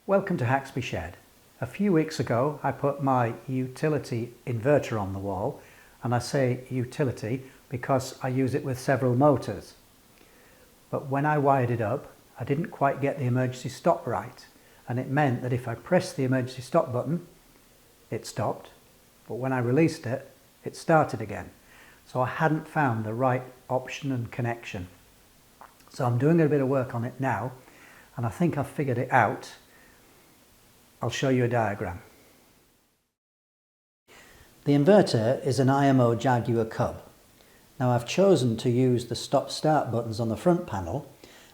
Welcome to Haxby Shed. A few weeks ago I put my utility inverter on the wall, and I say utility because I use it with several motors. But when I wired it up I didn't quite get the emergency stop right, and it meant that if I pressed the emergency stop button it stopped, but when I released it, it started again. So I hadn't found the right option and connection. So I'm doing a bit of work on it now, and I think I've figured it out. I'll show you a diagram. The inverter is an IMO Jaguar Cub. Now I've chosen to use the stop-start buttons on the front panel,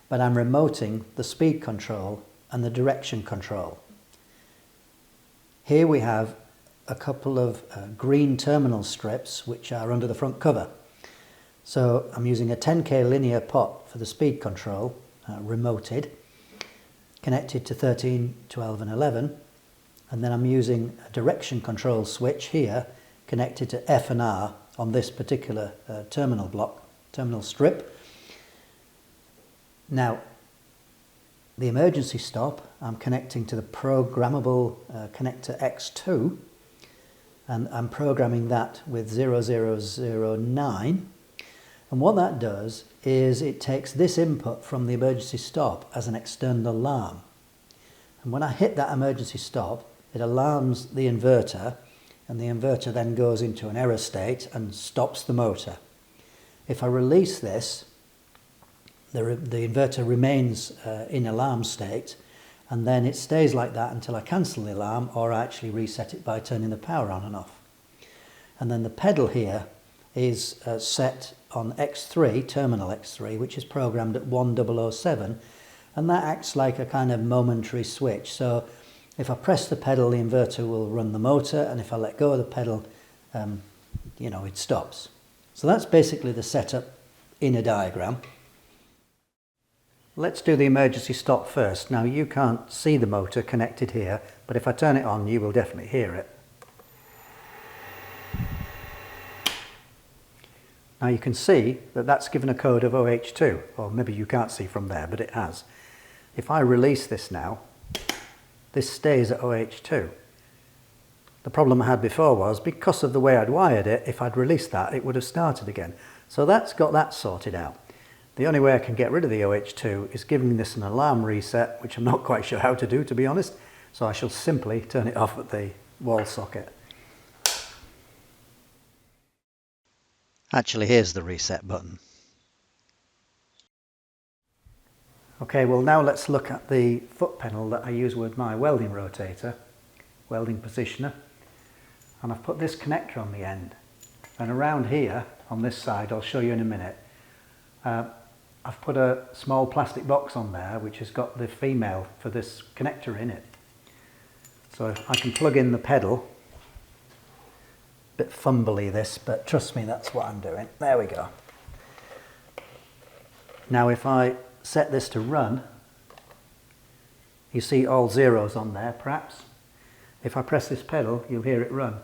but I'm remoting the speed control and the direction control. Here we have a couple of green terminal strips which are under the front cover. So I'm using a 10k linear pot for the speed control, remoted, connected to 13, 12 and 11, and then I'm using a direction control switch here connected to F and R on this particular terminal strip. Now the emergency stop I'm connecting to the programmable connector X2, and I'm programming that with 0009, and what that does is it takes this input from the emergency stop as an external alarm, and when I hit that emergency stop it alarms the inverter, and the inverter then goes into an error state and stops the motor. If I release this, the inverter remains in alarm state, and then it stays like that until I cancel the alarm or I actually reset it by turning the power on and off. And then the pedal here is set on X3, terminal X3, which is programmed at 1007, and that acts like a kind of momentary switch. So if I press the pedal, the inverter will run the motor, and if I let go of the pedal, it stops. So that's basically the setup in a diagram. Let's do the emergency stop first. Now you can't see the motor connected here, but if I turn it on you will definitely hear it. Now you can see that that's given a code of OH2, or maybe you can't see from there, but it has. If I release this now, this stays at OH2. The problem I had before was, because of the way I'd wired it, if I'd released that it would have started again. So that's got that sorted out. The only way I can get rid of the OH2 is giving this an alarm reset, which I'm not quite sure how to do, to be honest. So I shall simply turn it off at the wall socket. Actually, here's the reset button. Okay, well now let's look at the foot pedal that I use with my welding rotator, welding positioner. And I've put this connector on the end. And around here, on this side, I'll show you in a minute, I've put a small plastic box on there which has got the female for this connector in it. So I can plug in the pedal. A bit fumbly this, but trust me, that's what I'm doing. There we go. Now if I set this to run, you see all zeros on there perhaps. If I press this pedal you'll hear it run.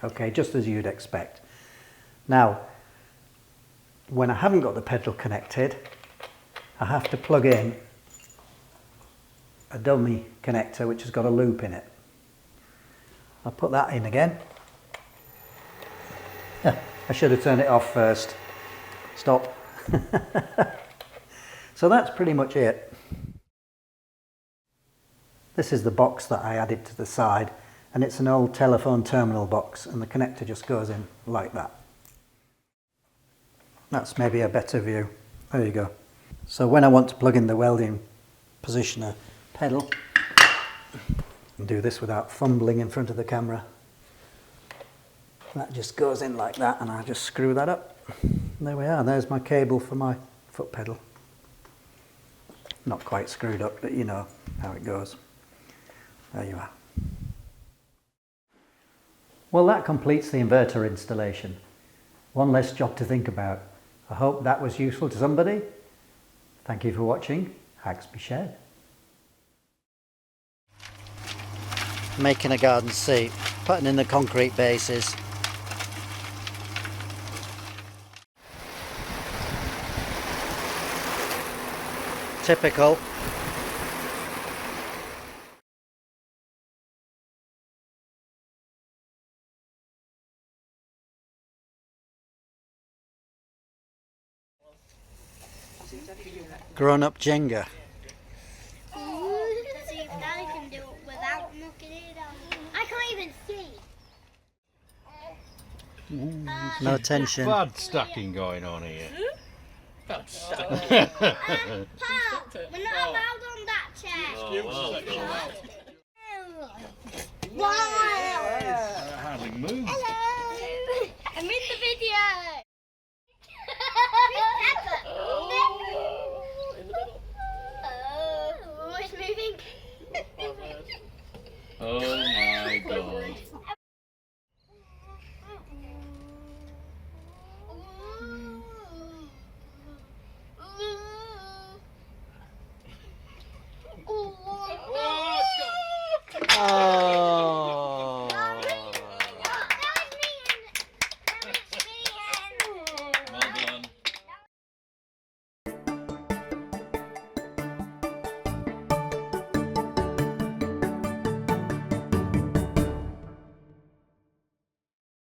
Okay, just as you'd expect. Now, when I haven't got the pedal connected, I have to plug in a dummy connector which has got a loop in it. I'll put that in again. I should have turned it off first. Stop. So that's pretty much it. This is the box that I added to the side, and it's an old telephone terminal box, and the connector just goes in like that. That's maybe a better view. There you go. So when I want to plug in the welding positioner pedal, and do this without fumbling in front of the camera, that just goes in like that, and I just screw that up. And there we are, there's my cable for my foot pedal. Not quite screwed up, but you know how it goes. There you are. Well, that completes the inverter installation. One less job to think about. I hope that was useful to somebody. Thank you for watching Haxby Shed. Making a garden seat, putting in the concrete bases. typical. Grown-up Jenga. See if Daddy can do it without knocking it off. I can't even see. No tension. Bad stacking going on here. Pal, we're not allowed on that chair. Wow. Hardly move. Hello. I'm in the video. Oh, it's moving. Oh my god. Oh.